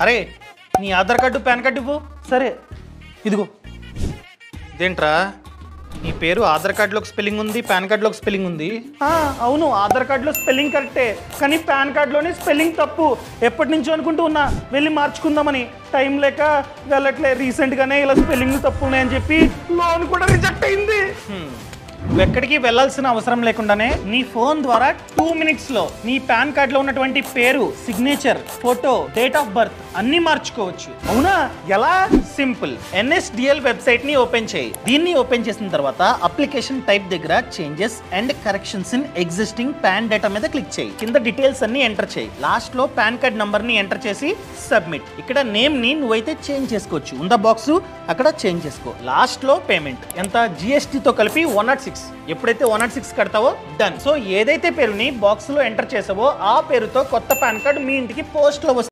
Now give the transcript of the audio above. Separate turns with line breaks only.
అరే నీ Aadhaar card pan card ఇవ్వు.
సరే ఇదిగో.
ఇదేంట్రా నీ పేరు ఆధార్ కార్డులో ఒక స్పెల్లింగ్ ఉంది, పాన్ కార్డులో ఒక స్పెల్లింగ్ ఉంది.
అవును, ఆధార్ కార్డులో స్పెల్లింగ్ కరెక్టే, కానీ పాన్ కార్డులోనే స్పెల్లింగ్ తప్పు. ఎప్పటి నుంచో అనుకుంటూ ఉన్నా వెళ్ళి మార్చుకుందామని, టైం లేక వెళ్ళట్లే. రీసెంట్గానే ఇలా స్పెల్లింగ్ తప్పు ఉన్నాయని చెప్పి లోన్ కూడా రిజెక్ట్ అయింది.
నువ్వు ఎక్కడికి వెళ్ళాల్సిన అవసరం లేకుండానే నీ ఫోన్ ద్వారా 2 minutes లో నీ పాన్ కార్డులో ఉన్నటువంటి పేరు, signature, photo, date of birth అన్ని మార్చుకోవచ్చు.
అవునా? ఎలా?
సింపుల్. NSDL వెబ్సైట్ ని ఓపెన్ చేయి. దీన్ని ఓపెన్ చేసిన తర్వాత అప్లికేషన్ టైప్ దగ్గర changes and corrections in existing pan data మీద క్లిక్ చేయి. కింద డీటెయిల్స్ అన్ని ఎంటర్ చేయి. లాస్ట్ లో పాన్ కార్డ్ నంబర్ ని ఎంటర్ చేసి సబ్మిట్. ఇక్కడ నేమ్ ని నువ్వైతే చేంజ్ చేసుకోవచ్చు. ఉందా బాక్స్, అక్కడ చేంజ్ చేసుకో. లాస్ట్ లో పేమెంట్ ఎంత, GST తో కలిపి 106. ఎప్పుడైతే 106 కడతావో డన్. సో ఏదైతే పేరుని బాక్స్ లో ఎంటర్ చేసావో ఆ పేరుతో కొత్త పాన్ కార్డ్ మీ ఇంటికి పోస్ట్ లో వస్తుంది.